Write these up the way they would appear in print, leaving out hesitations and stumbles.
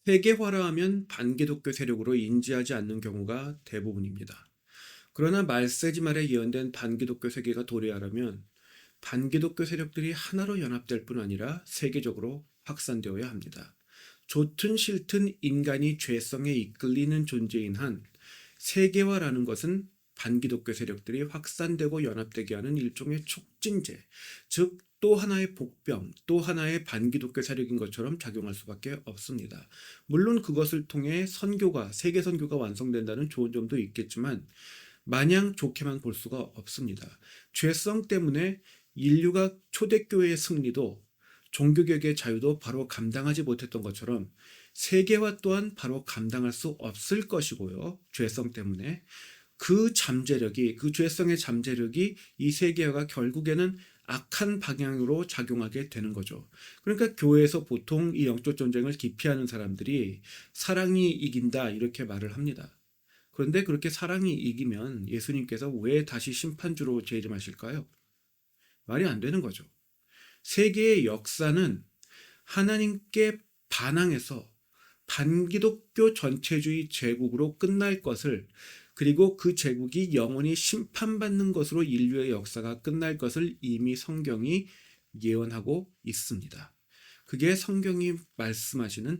세계화라 하면 반기독교 세력으로 인지하지 않는 경우가 대부분입니다. 그러나 말세지 말에 예언된 반기독교 세계가 도래하려면 반기독교 세력들이 하나로 연합될 뿐 아니라 세계적으로 확산되어야 합니다. 좋든 싫든 인간이 죄성에 이끌리는 존재인 한 세계화라는 것은 반기독교 세력들이 확산되고 연합되게 하는 일종의 촉진제, 즉 또 하나의 복병, 또 하나의 반기독교 세력인 것처럼 작용할 수밖에 없습니다. 물론 그것을 통해 선교가, 세계 선교가 완성된다는 좋은 점도 있겠지만 마냥 좋게만 볼 수가 없습니다. 죄성 때문에 인류가 초대교회의 승리도 종교개혁의 자유도 바로 감당하지 못했던 것처럼 세계화 또한 바로 감당할 수 없을 것이고요. 죄성 때문에 그 죄성의 잠재력이 이 세계화가 결국에는 악한 방향으로 작용하게 되는 거죠. 그러니까 교회에서 보통 이 영적 전쟁을 기피하는 사람들이 사랑이 이긴다 이렇게 말을 합니다. 그런데 그렇게 사랑이 이기면 예수님께서 왜 다시 심판주로 재림하실까요? 말이 안 되는 거죠. 세계의 역사는 하나님께 반항해서 반기독교 전체주의 제국으로 끝날 것을, 그리고 그 제국이 영원히 심판받는 것으로 인류의 역사가 끝날 것을 이미 성경이 예언하고 있습니다. 그게 성경이 말씀하시는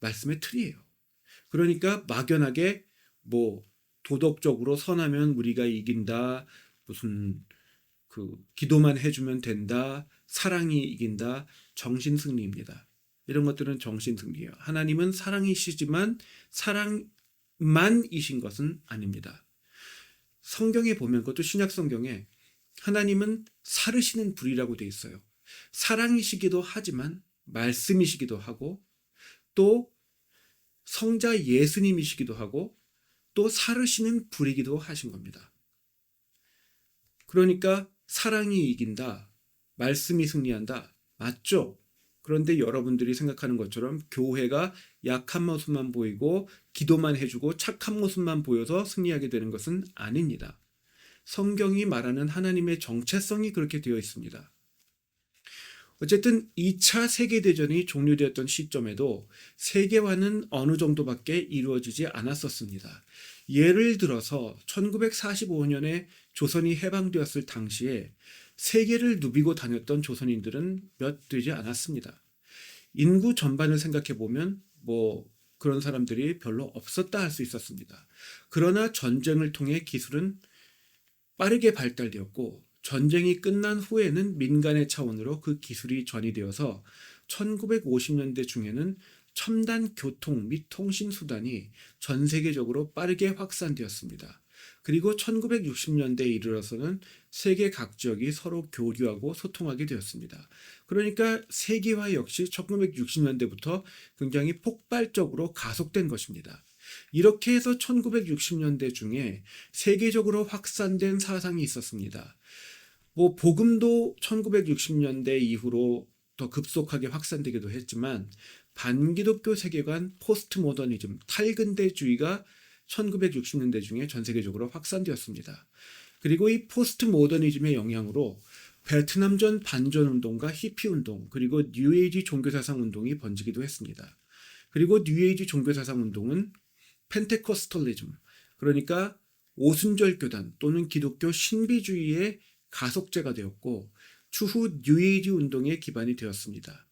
말씀의 틀이에요. 그러니까 막연하게 뭐 도덕적으로 선하면 우리가 이긴다, 무슨 기도만 해주면 된다, 사랑이 이긴다, 정신승리입니다. 이런 것들은 정신승리예요. 하나님은 사랑이시지만 사랑만이신 것은 아닙니다. 성경에 보면, 그것도 신약 성경에 하나님은 사르시는 불이라고 돼 있어요. 사랑이시기도 하지만 말씀이시기도 하고, 또 성자 예수님이시기도 하고, 또 사르시는 불이기도 하신 겁니다. 그러니까 사랑이 이긴다, 말씀이 승리한다, 맞죠? 그런데 여러분들이 생각하는 것처럼 교회가 약한 모습만 보이고 기도만 해주고 착한 모습만 보여서 승리하게 되는 것은 아닙니다. 성경이 말하는 하나님의 정체성이 그렇게 되어 있습니다. 어쨌든 2차 세계대전이 종료되었던 시점에도 세계화는 어느 정도밖에 이루어지지 않았었습니다. 예를 들어서 1945년에 조선이 해방되었을 당시에 세계를 누비고 다녔던 조선인들은 몇 되지 않았습니다. 인구 전반을 생각해 보면 그런 사람들이 별로 없었다 할 수 있었습니다. 그러나 전쟁을 통해 기술은 빠르게 발달되었고, 전쟁이 끝난 후에는 민간의 차원으로 그 기술이 전이되어서 1950년대 중에는 첨단 교통 및 통신 수단이 전 세계적으로 빠르게 확산되었습니다. 그리고 1960년대에 이르러서는 세계 각 지역이 서로 교류하고 소통하게 되었습니다. 그러니까 세계화 역시 1960년대부터 굉장히 폭발적으로 가속된 것입니다. 이렇게 해서 1960년대 중에 세계적으로 확산된 사상이 있었습니다. 복음도 1960년대 이후로 더 급속하게 확산되기도 했지만 반기독교 세계관, 포스트 모더니즘, 탈근대주의가 1960년대 중에 전 세계적으로 확산되었습니다. 그리고 이 포스트 모더니즘의 영향으로 베트남전 반전 운동과 히피 운동, 그리고 뉴에이지 종교사상 운동이 번지기도 했습니다. 그리고 뉴에이지 종교사상 운동은 펜테코스털리즘, 그러니까 오순절 교단 또는 기독교 신비주의의 가속제가 되었고, 추후 뉴에이지 운동의 기반이 되었습니다.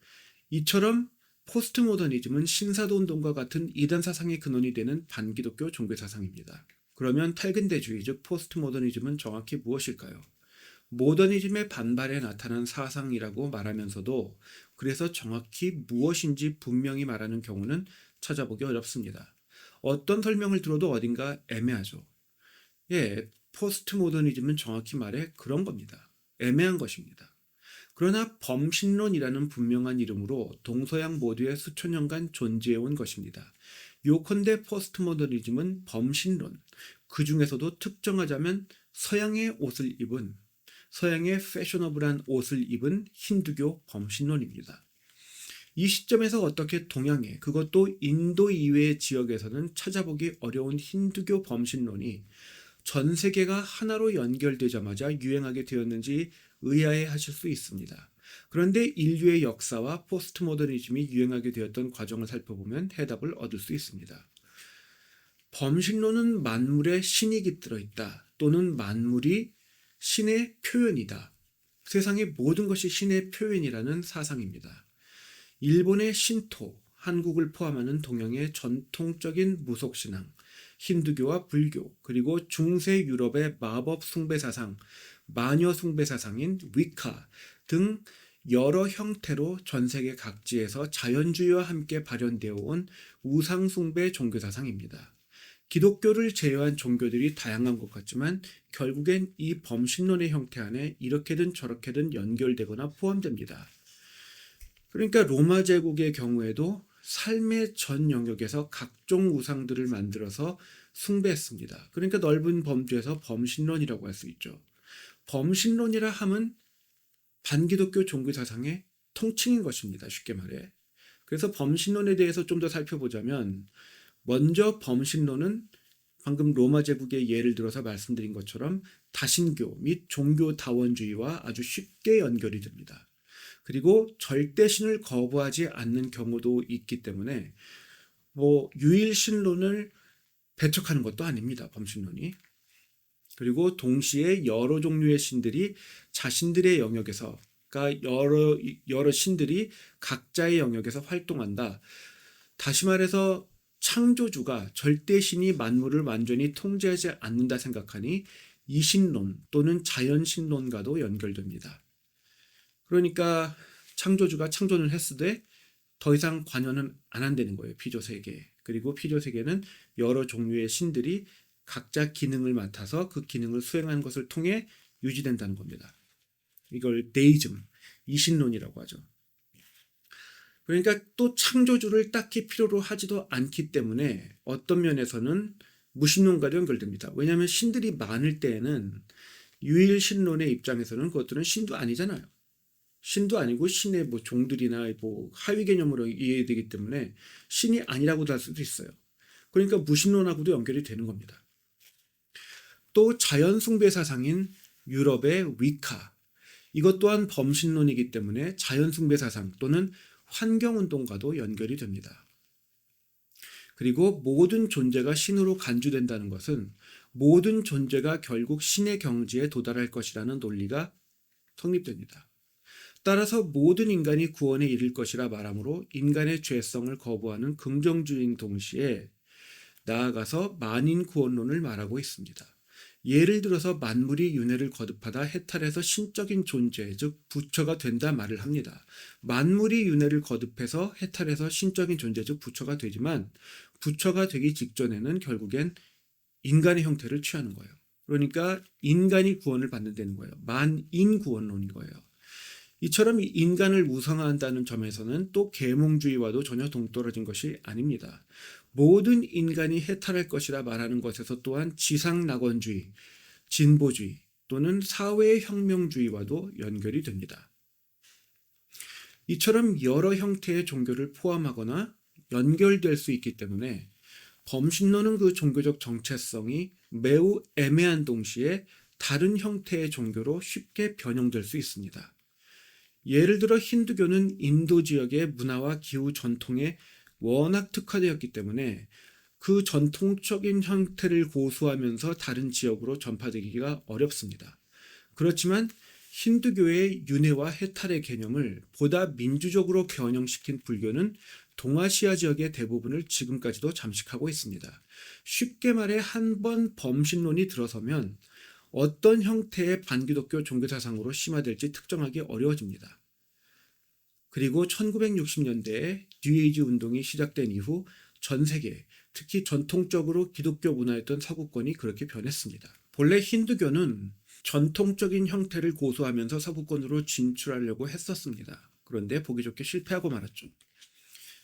이처럼 포스트 모더니즘은 신사도 운동과 같은 이단 사상의 근원이 되는 반기독교 종교 사상입니다. 그러면 탈근대주의, 즉 포스트 모더니즘은 정확히 무엇일까요? 모더니즘의 반발에 나타난 사상이라고 말하면서도 그래서 정확히 무엇인지 분명히 말하는 경우는 찾아보기 어렵습니다. 어떤 설명을 들어도 어딘가 애매하죠. 포스트 모더니즘은 정확히 말해 그런 겁니다. 애매한 것입니다. 그러나 범신론이라는 분명한 이름으로 동서양 모두에 수천 년간 존재해온 것입니다. 요컨대 포스트 모더니즘은 범신론, 그 중에서도 특정하자면 서양의 패셔너블한 옷을 입은 힌두교 범신론입니다. 이 시점에서 어떻게 동양에, 그것도 인도 이외의 지역에서는 찾아보기 어려운 힌두교 범신론이 전 세계가 하나로 연결되자마자 유행하게 되었는지 의아해 하실 수 있습니다. 그런데 인류의 역사와 포스트 모더니즘이 유행하게 되었던 과정을 살펴보면 해답을 얻을 수 있습니다. 범신론은 만물에 신이 깃들어 있다, 또는 만물이 신의 표현이다. 세상의 모든 것이 신의 표현이라는 사상입니다. 일본의 신토, 한국을 포함하는 동양의 전통적인 무속신앙, 힌두교와 불교, 그리고 중세 유럽의 마법 숭배 사상, 마녀 숭배 사상인 위카 등 여러 형태로 전 세계 각지에서 자연주의와 함께 발현되어 온 우상 숭배 종교 사상입니다. 기독교를 제외한 종교들이 다양한 것 같지만 결국엔 이 범신론의 형태 안에 이렇게든 저렇게든 연결되거나 포함됩니다. 그러니까 로마 제국의 경우에도 삶의 전 영역에서 각종 우상들을 만들어서 숭배했습니다. 그러니까 넓은 범주에서 범신론이라고 할 수 있죠. 범신론이라 함은 반기독교 종교 사상의 통칭인 것입니다. 쉽게 말해. 그래서 범신론에 대해서 좀 더 살펴보자면, 먼저 범신론은 방금 로마 제국의 예를 들어서 말씀드린 것처럼 다신교 및 종교다원주의와 아주 쉽게 연결이 됩니다. 그리고 절대신을 거부하지 않는 경우도 있기 때문에 유일신론을 배척하는 것도 아닙니다. 범신론이. 그리고 동시에 여러 종류의 신들이 자신들의 영역에서, 그러니까 여러 신들이 각자의 영역에서 활동한다. 다시 말해서 창조주가 절대신이 만물을 완전히 통제하지 않는다 생각하니 이신론 또는 자연신론과도 연결됩니다. 그러니까 창조주가 창조를 했으되 더 이상 관여는 안 한다는 거예요. 피조세계에. 그리고 피조세계는 여러 종류의 신들이 각자 기능을 맡아서 그 기능을 수행하는 것을 통해 유지된다는 겁니다. 이걸 데이즘, 이신론이라고 하죠. 그러니까 또 창조주를 딱히 필요로 하지도 않기 때문에 어떤 면에서는 무신론과도 연결됩니다. 왜냐하면 신들이 많을 때에는 유일신론의 입장에서는 그것들은 신도 아니잖아요. 신도 아니고 신의 종들이나 하위 개념으로 이해되기 때문에 신이 아니라고도 할 수도 있어요. 그러니까 무신론하고도 연결이 되는 겁니다. 또 자연 숭배 사상인 유럽의 위카, 이것 또한 범신론이기 때문에 자연 숭배 사상 또는 환경운동과도 연결이 됩니다. 그리고 모든 존재가 신으로 간주된다는 것은 모든 존재가 결국 신의 경지에 도달할 것이라는 논리가 성립됩니다. 따라서 모든 인간이 구원에 이를 것이라 말하므로 인간의 죄성을 거부하는 긍정주의인 동시에 나아가서 만인 구원론을 말하고 있습니다. 예를 들어서 만물이 윤회를 거듭하다 해탈해서 신적인 존재, 즉 부처가 된다 말을 합니다. 만물이 윤회를 거듭해서 해탈해서 신적인 존재, 즉 부처가 되지만 부처가 되기 직전에는 결국엔 인간의 형태를 취하는 거예요. 그러니까 인간이 구원을 받는다는 거예요. 만인 구원론인 거예요. 이처럼 인간을 우상화한다는 점에서는 또 계몽주의와도 전혀 동떨어진 것이 아닙니다. 모든 인간이 해탈할 것이라 말하는 것에서 또한 지상낙원주의, 진보주의 또는 사회혁명주의와도 연결이 됩니다. 이처럼 여러 형태의 종교를 포함하거나 연결될 수 있기 때문에 범신론은 그 종교적 정체성이 매우 애매한 동시에 다른 형태의 종교로 쉽게 변형될 수 있습니다. 예를 들어 힌두교는 인도 지역의 문화와 기후 전통에 워낙 특화되었기 때문에 그 전통적인 형태를 고수하면서 다른 지역으로 전파되기가 어렵습니다. 그렇지만 힌두교의 윤회와 해탈의 개념을 보다 민주적으로 변형시킨 불교는 동아시아 지역의 대부분을 지금까지도 잠식하고 있습니다. 쉽게 말해 한번 범신론이 들어서면 어떤 형태의 반기독교 종교사상으로 심화될지 특정하기 어려워집니다. 그리고 1960년대에 뉴에이지 운동이 시작된 이후 전 세계, 특히 전통적으로 기독교 문화였던 서구권이 그렇게 변했습니다. 본래 힌두교는 전통적인 형태를 고수하면서 서구권으로 진출하려고 했었습니다. 그런데 보기 좋게 실패하고 말았죠.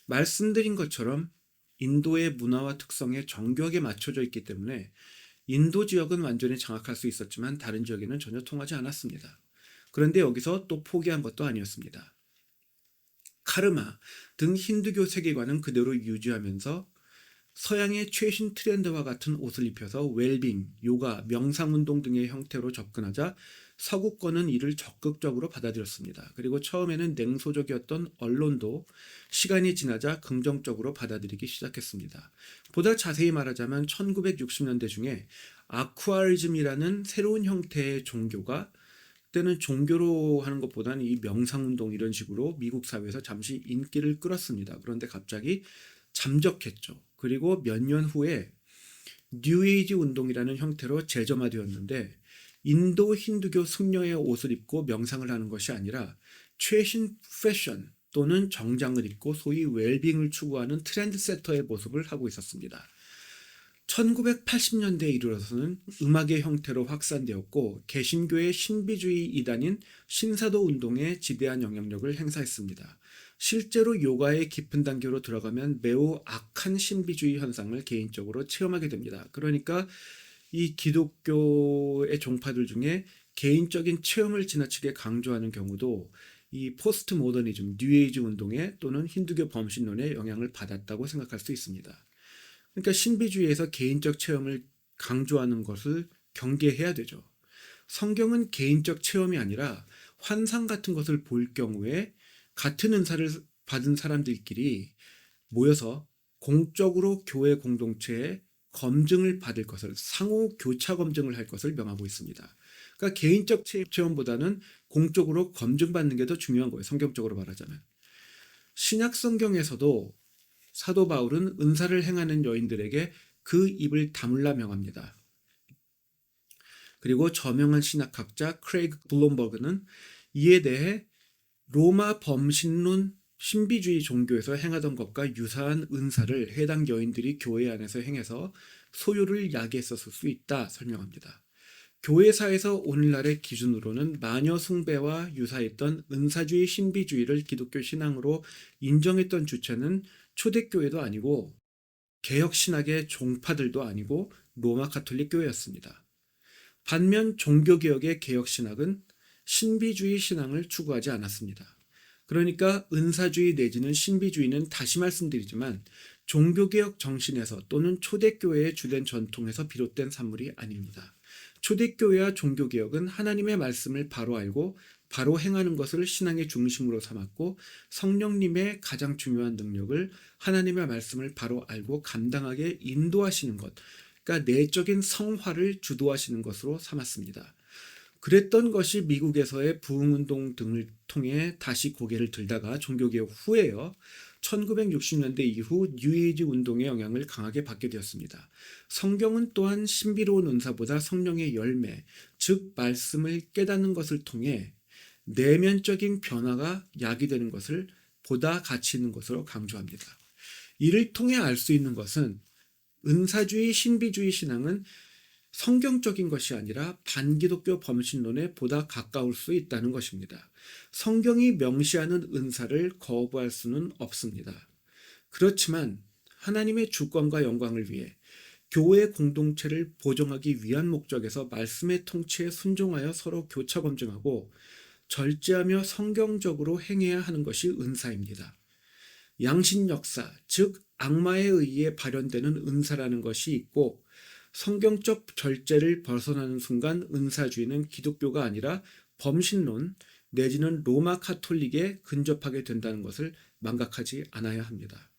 말씀드린 것처럼 인도의 문화와 특성에 정교하게 맞춰져 있기 때문에 인도 지역은 완전히 장악할 수 있었지만 다른 지역에는 전혀 통하지 않았습니다. 그런데 여기서 또 포기한 것도 아니었습니다. 카르마 등 힌두교 세계관은 그대로 유지하면서 서양의 최신 트렌드와 같은 옷을 입혀서 웰빙, 요가, 명상운동 등의 형태로 접근하자 서구권은 이를 적극적으로 받아들였습니다. 그리고 처음에는 냉소적이었던 언론도 시간이 지나자 긍정적으로 받아들이기 시작했습니다. 보다 자세히 말하자면 1960년대 중에 아쿠아리즘이라는 새로운 형태의 종교가, 그때는 종교로 하는 것보다는 이 명상운동 이런 식으로 미국 사회에서 잠시 인기를 끌었습니다. 그런데 갑자기 잠적했죠. 그리고 몇 년 후에 뉴에이지 운동이라는 형태로 재점화되었는데, 인도 힌두교 승려의 옷을 입고 명상을 하는 것이 아니라 최신 패션 또는 정장을 입고 소위 웰빙을 추구하는 트렌드세터의 모습을 하고 있었습니다. 1980년대에 이르러서는 음악의 형태로 확산되었고 개신교의 신비주의 이단인 신사도 운동에 지대한 영향력을 행사했습니다. 실제로 요가의 깊은 단계로 들어가면 매우 악한 신비주의 현상을 개인적으로 체험하게 됩니다. 그러니까 이 기독교의 종파들 중에 개인적인 체험을 지나치게 강조하는 경우도 이 포스트 모더니즘, 뉴에이지 운동에 또는 힌두교 범신론에 영향을 받았다고 생각할 수 있습니다. 그러니까 신비주의에서 개인적 체험을 강조하는 것을 경계해야 되죠. 성경은 개인적 체험이 아니라 환상 같은 것을 볼 경우에 같은 은사를 받은 사람들끼리 모여서 공적으로 교회 공동체에 검증을 받을 것을, 상호 교차 검증을 할 것을 명하고 있습니다. 그러니까 개인적 체험보다는 공적으로 검증받는 게 더 중요한 거예요. 성경적으로 말하자면. 신약 성경에서도 사도 바울은 은사를 행하는 여인들에게 그 입을 다물라 명합니다. 그리고 저명한 신학학자 크레이그 블룸버그는 이에 대해 로마 범신론 신비주의 종교에서 행하던 것과 유사한 은사를 해당 여인들이 교회 안에서 행해서 소요를 야기했었을 수 있다 설명합니다. 교회사에서 오늘날의 기준으로는 마녀 숭배와 유사했던 은사주의 신비주의를 기독교 신앙으로 인정했던 주체는 초대교회도 아니고 개혁신학의 종파들도 아니고 로마 가톨릭 교회였습니다. 반면 종교개혁의 개혁신학은 신비주의 신앙을 추구하지 않았습니다. 그러니까 은사주의 내지는 신비주의는 다시 말씀드리지만 종교개혁 정신에서 또는 초대교회의 주된 전통에서 비롯된 산물이 아닙니다. 초대교회와 종교개혁은 하나님의 말씀을 바로 알고 바로 행하는 것을 신앙의 중심으로 삼았고 성령님의 가장 중요한 능력을 하나님의 말씀을 바로 알고 감당하게 인도하시는 것, 그러니까 내적인 성화를 주도하시는 것으로 삼았습니다. 그랬던 것이 미국에서의 부흥운동 등을 통해 다시 고개를 들다가 종교개혁 후에요. 1960년대 이후 뉴에이지 운동의 영향을 강하게 받게 되었습니다. 성경은 또한 신비로운 은사보다 성령의 열매, 즉 말씀을 깨닫는 것을 통해 내면적인 변화가 야기되는 것을 보다 가치 있는 것으로 강조합니다. 이를 통해 알 수 있는 것은 은사주의, 신비주의 신앙은 성경적인 것이 아니라 반기독교 범신론에 보다 가까울 수 있다는 것입니다. 성경이 명시하는 은사를 거부할 수는 없습니다. 그렇지만 하나님의 주권과 영광을 위해 교회 공동체를 보존하기 위한 목적에서 말씀의 통치에 순종하여 서로 교차 검증하고 절제하며 성경적으로 행해야 하는 것이 은사입니다. 양신 역사, 즉 악마에 의해 발현되는 은사라는 것이 있고 성경적 절제를 벗어나는 순간 은사주의는 기독교가 아니라 범신론 내지는 로마 카톨릭에 근접하게 된다는 것을 망각하지 않아야 합니다.